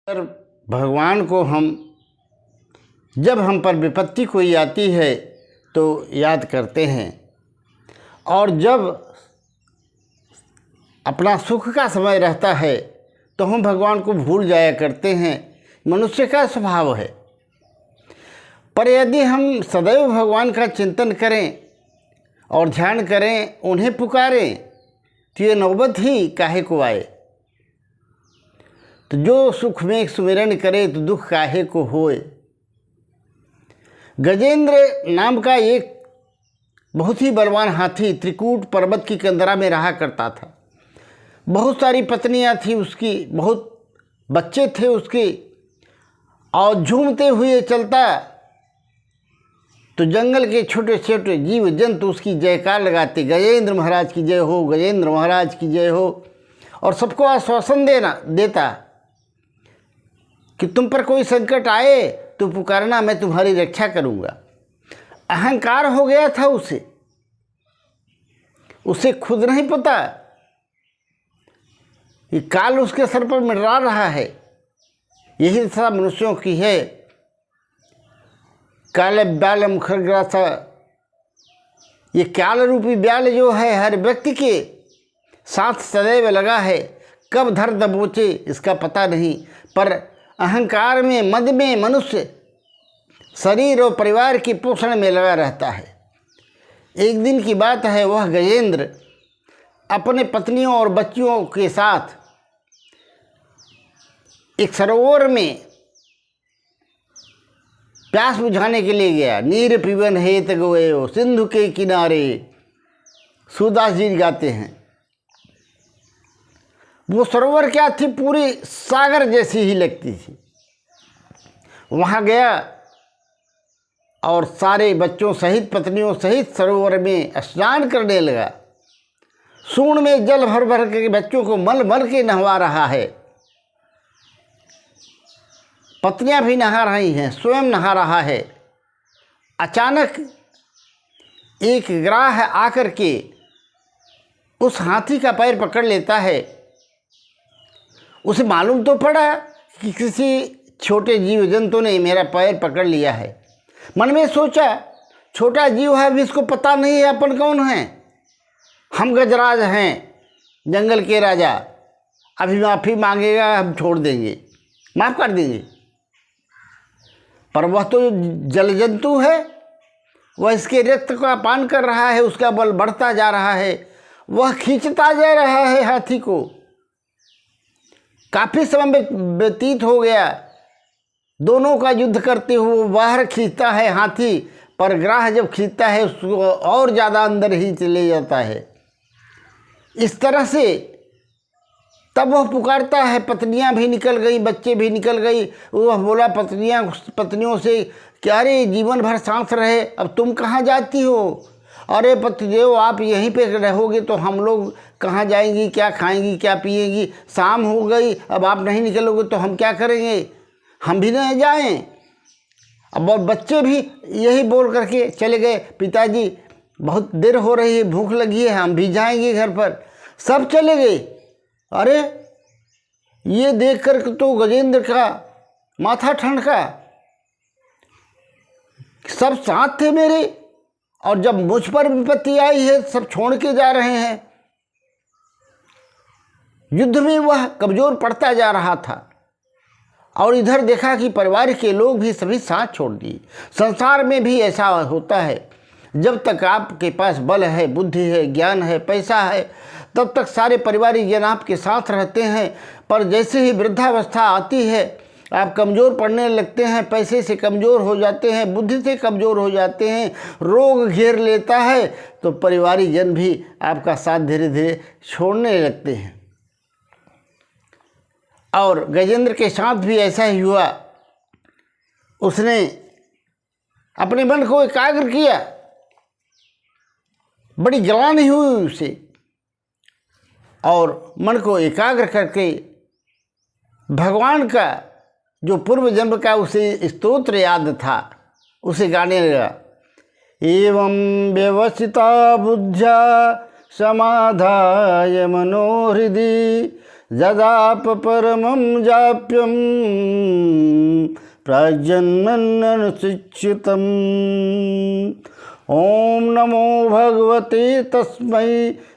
पर भगवान को जब हम पर विपत्ति कोई आती है तो याद करते हैं, और जब अपना सुख का समय रहता है तो हम भगवान को भूल जाया करते हैं। मनुष्य का स्वभाव है। पर यदि हम सदैव भगवान का चिंतन करें और ध्यान करें, उन्हें पुकारें, तो ये नौबत ही काहे को आए। तो जो सुख में सुमिरन करे तो दुख काहे को होए। गजेंद्र नाम का एक बहुत ही बलवान हाथी त्रिकूट पर्वत की कंदरा में रहा करता था। बहुत सारी पत्नियां थी उसकी, बहुत बच्चे थे उसके, और झूमते हुए चलता तो जंगल के छोटे छोटे जीव जंतु उसकी जयकार लगाते, गजेंद्र महाराज की जय हो, गजेंद्र महाराज की जय हो, और सबको आश्वासन देता कि तुम पर कोई संकट आए तो पुकारना, मैं तुम्हारी रक्षा करूंगा। अहंकार हो गया था उसे खुद नहीं पता कि काल उसके सर पर मंडरा रहा है। यही दशा मनुष्यों की है। काल ब्याल मुखरग्रासा, ये काल रूपी ब्याल जो है हर व्यक्ति के साथ सदैव लगा है। कब धर दबोचे इसका पता नहीं, पर अहंकार में, मद में मनुष्य शरीर और परिवार की पोषण में लगा रहता है। एक दिन की बात है, वह गजेंद्र अपने पत्नियों और बच्चियों के साथ एक सरोवर में प्यास बुझाने के लिए गया। नीर पीवन हेत गयो सिंधु के किनारे, सूरदास जी गाते हैं। वो सरोवर क्या थी, पूरी सागर जैसी ही लगती थी। वहाँ गया और सारे बच्चों सहित, पत्नियों सहित सरोवर में स्नान करने लगा। सूंड में जल भर भर के बच्चों को मल मल के नहवा रहा है। पत्नियां भी नहा रही हैं, स्वयं नहा रहा है। अचानक एक ग्राह आकर के उस हाथी का पैर पकड़ लेता है। उसे मालूम तो पड़ा कि किसी छोटे जीव जंतु ने मेरा पैर पकड़ लिया है। मन में सोचा, छोटा जीव है, अभी इसको पता नहीं है अपन कौन हैं। हम गजराज हैं, जंगल के राजा, अभी माफ़ी मांगेगा, हम छोड़ देंगे, माफ़ कर देंगे। पर वह तो जल जंतु है, वह इसके रक्त का पान कर रहा है, उसका बल बढ़ता जा रहा है, वह खींचता जा रहा है हाथी को। काफ़ी समय व्यतीत हो गया, दोनों का युद्ध करते हुए बाहर खींचता है हाथी, पर ग्राह जब खींचता है उसको और ज़्यादा अंदर ही चले जाता है। इस तरह से तब वह पुकारता है, पत्नियां भी निकल गई, बच्चे भी निकल गई। वह बोला पत्नियों से, क्या रे जीवन भर सांस रहे, अब तुम कहाँ जाती हो? अरे पतिदेव, आप यहीं पे रहोगे तो हम लोग कहाँ जाएंगी, क्या खाएंगी, क्या पिएंगी? शाम हो गई, अब आप नहीं निकलोगे तो हम क्या करेंगे, हम भी नहीं जाएं। अब बच्चे भी यही बोल करके चले गए, पिताजी बहुत देर हो रही है, भूख लगी है, हम भी जाएंगे घर पर। सब चले गए। अरे ये देख कर तो गजेंद्र का माथा ठनका। सब साथ थे मेरे, और जब मुझ पर विपत्ति आई है सब छोड़ के जा रहे हैं। युद्ध में वह कमजोर पड़ता जा रहा था, और इधर देखा कि परिवार के लोग भी सभी साथ छोड़ दिए। संसार में भी ऐसा होता है, जब तक आपके पास बल है, बुद्धि है, ज्ञान है, पैसा है, तब तक सारे परिवारिक जन आपके साथ रहते हैं। पर जैसे ही वृद्धावस्था आती है, आप कमज़ोर पड़ने लगते हैं, पैसे से कमज़ोर हो जाते हैं, बुद्धि से कमज़ोर हो जाते हैं, रोग घेर लेता है, तो परिवारिक जन भी आपका साथ धीरे धीरे छोड़ने लगते हैं। और गजेंद्र के साथ भी ऐसा ही हुआ। उसने अपने मन को एकाग्र किया, बड़ी जलानी हुई उसे, और मन को एकाग्र करके भगवान का जो पूर्व जन्म का उसे स्तोत्र याद था उसे गाने लगा। एवं व्यवस्थिता बुद्ध्या समाधाय मनोहृदि जदाप परमं जाप्यं प्राग्जन्मन्यनुशिक्षितम्। ॐ नमो भगवते तस्मै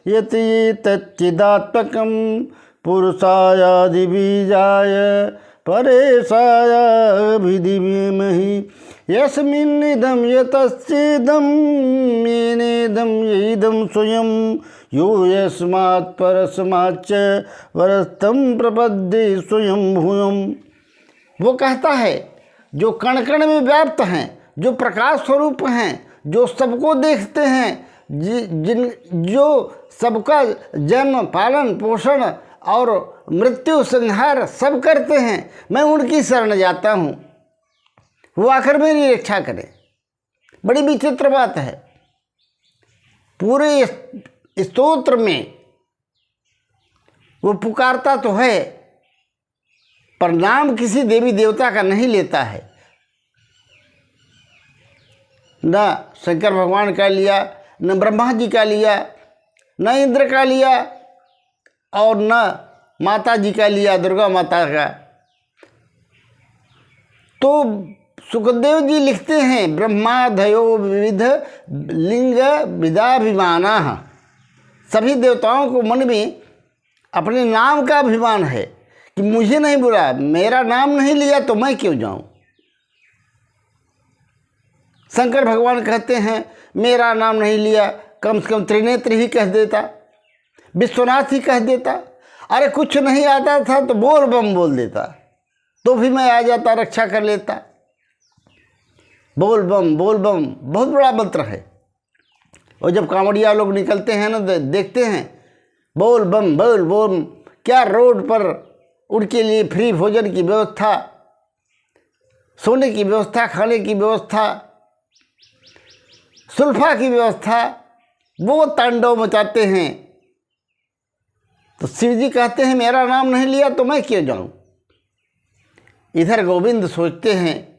यति तच्चिदात्मकं पुरुषायादिबीजाय परेशाय विधिमहि यस्मिन्निदं यतश्चेदं येनेदं येदं स्वयं यो यस्मात् परस्माच्च परस्तं प्रपद्ये स्वयं भूयम्। वो कहता है जो कण कण में व्याप्त हैं, जो प्रकाश स्वरूप हैं, जो सबको देखते हैं, जो सबका जन्म पालन पोषण और मृत्यु संहार सब करते हैं, मैं उनकी शरण जाता हूँ, वो आकर मेरी रक्षा करें। बड़ी विचित्र बात है, पूरे स्तोत्र में वो पुकारता तो है पर नाम किसी देवी देवता का नहीं लेता है। न शंकर भगवान का लिया, न ब्रह्मा जी का लिया, न इंद्र का लिया और न माता जी का लिया, दुर्गा माता का। तो सुखदेव जी लिखते हैं ब्रह्मादयो विविध लिंग विदाभिमाना। सभी देवताओं को मन में अपने नाम का अभिमान है कि मुझे नहीं बुला, मेरा नाम नहीं लिया तो मैं क्यों जाऊं। शंकर भगवान कहते हैं मेरा नाम नहीं लिया, कम से कम त्रिनेत्र ही कह देता, विश्वनाथ ही कह देता। अरे कुछ नहीं आता था तो बोल बम बोल देता, तो भी मैं आ जाता, रक्षा कर लेता। बोल बम बहुत बड़ा मंत्र है। और जब कांवड़िया लोग निकलते हैं ना, देखते हैं बोल बम क्या रोड पर उनके लिए फ्री भोजन की व्यवस्था, सोने की व्यवस्था, खाने की व्यवस्था, सुल्फा की व्यवस्था, वो तांडव मचाते हैं। तो शिव जी कहते हैं मेरा नाम नहीं लिया तो मैं क्यों जाऊं। इधर गोविंद सोचते हैं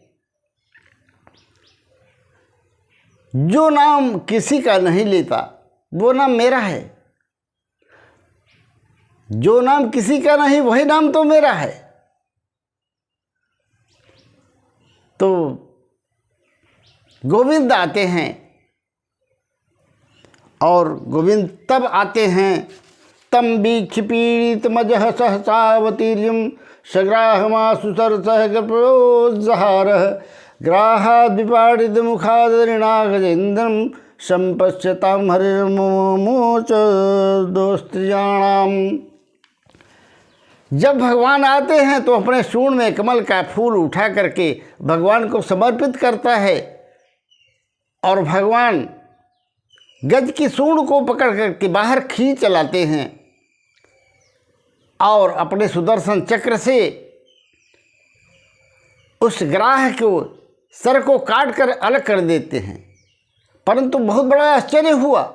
जो नाम किसी का नहीं लेता वो नाम मेरा है, जो नाम किसी का नहीं वही नाम तो मेरा है। तो गोविंद आते हैं और गोविंद तब आते हैं तम वीक्ष पीड़ित मजह सहसावतीर्यम सग्राहमासु सरसह प्रोजहार ग्राहाद विपाडित मुखादरिणागजेन्द्रम संपश्यताम हरिर्मोच दोस्त्रियाणाम। जब भगवान आते हैं तो अपने सूंड में कमल का फूल उठा करके भगवान को समर्पित करता है और भगवान गज की सूंड को पकड़ करके बाहर खींच लाते हैं और अपने सुदर्शन चक्र से उस ग्राह को सर को काट कर अलग कर देते हैं। परंतु बहुत बड़ा आश्चर्य हुआ,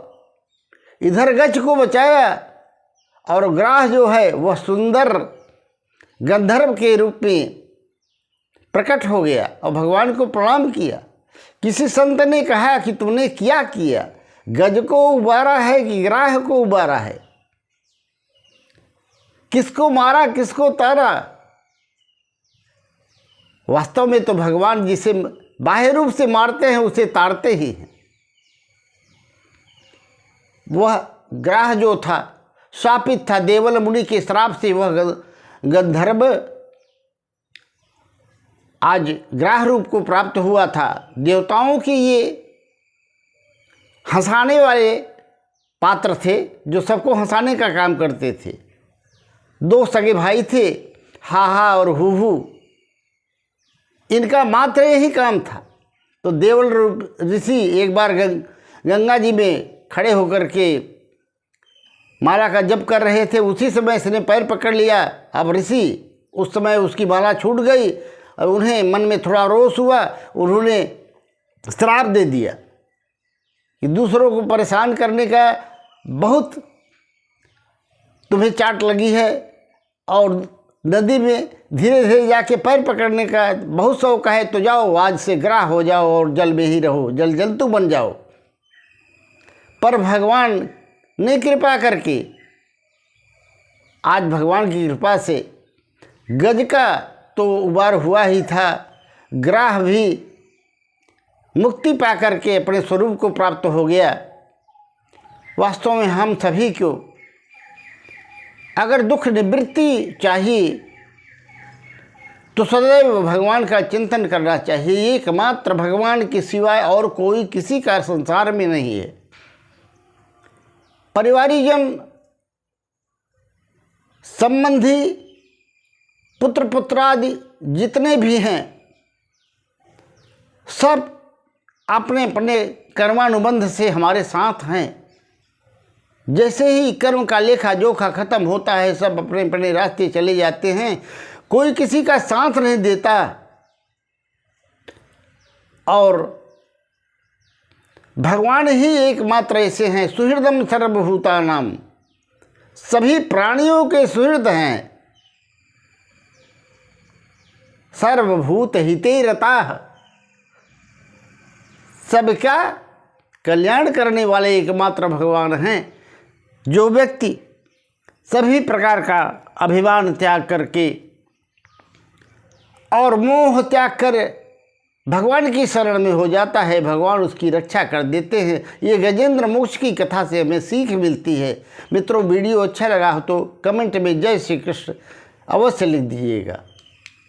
इधर गज को बचाया और ग्राह जो है वह सुंदर गंधर्व के रूप में प्रकट हो गया और भगवान को प्रणाम किया। किसी संत ने कहा कि तुमने क्या किया, गज को उबारा है कि ग्राह को उबारा है, किसको मारा किसको तारा। वास्तव में तो भगवान जिसे बाह्य रूप से मारते हैं उसे तारते ही हैं। वह ग्राह जो था शापित था, देवल मुनि के श्राप से वह गंधर्व आज ग्राह रूप को प्राप्त हुआ था। देवताओं के ये हंसाने वाले पात्र थे जो सबको हंसाने का काम करते थे। दो सगे भाई थे, हाहा और हूहू, इनका मात्र यही काम था। तो देवल रूप ऋषि एक बार गंगा जी में खड़े होकर के माला का जप कर रहे थे, उसी समय इसने पैर पकड़ लिया। अब ऋषि उस समय उसकी माला छूट गई और उन्हें मन में थोड़ा रोष हुआ, उन्होंने श्राप दे दिया कि दूसरों को परेशान करने का बहुत तुम्हें चाट लगी है और नदी में धीरे धीरे जाके पैर पकड़ने का बहुत शौक है, तो जाओ आज से ग्राह हो जाओ और जल में ही रहो, जल जंतु बन जाओ। पर भगवान ने कृपा करके आज भगवान की कृपा से गज का तो उबार हुआ ही था, ग्राह भी मुक्ति पा करके अपने स्वरूप को प्राप्त हो गया। वास्तव में हम सभी को अगर दुख निवृत्ति चाहिए तो सदैव भगवान का चिंतन करना चाहिए। एकमात्र भगवान के सिवाय और कोई किसी का संसार में नहीं है। परिवारीजन, संबंधी, पुत्र पुत्रादि जितने भी हैं, सब अपने अपने कर्मानुबंध से हमारे साथ हैं। जैसे ही कर्म का लेखा जोखा खत्म होता है, सब अपने अपने रास्ते चले जाते हैं, कोई किसी का साथ नहीं देता। और भगवान ही एकमात्र ऐसे हैं, सुहृदम सर्वभूतानाम, सभी प्राणियों के सुहृद हैं, सर्वभूत हिते रताः, सबका कल्याण करने वाले एकमात्र भगवान हैं। जो व्यक्ति सभी प्रकार का अभिमान त्याग करके और मोह त्याग कर भगवान की शरण में हो जाता है, भगवान उसकी रक्षा कर देते हैं। ये गजेंद्र मोक्ष की कथा से हमें सीख मिलती है। मित्रों, वीडियो अच्छा लगा हो तो कमेंट में जय श्री कृष्ण अवश्य लिख दीजिएगा।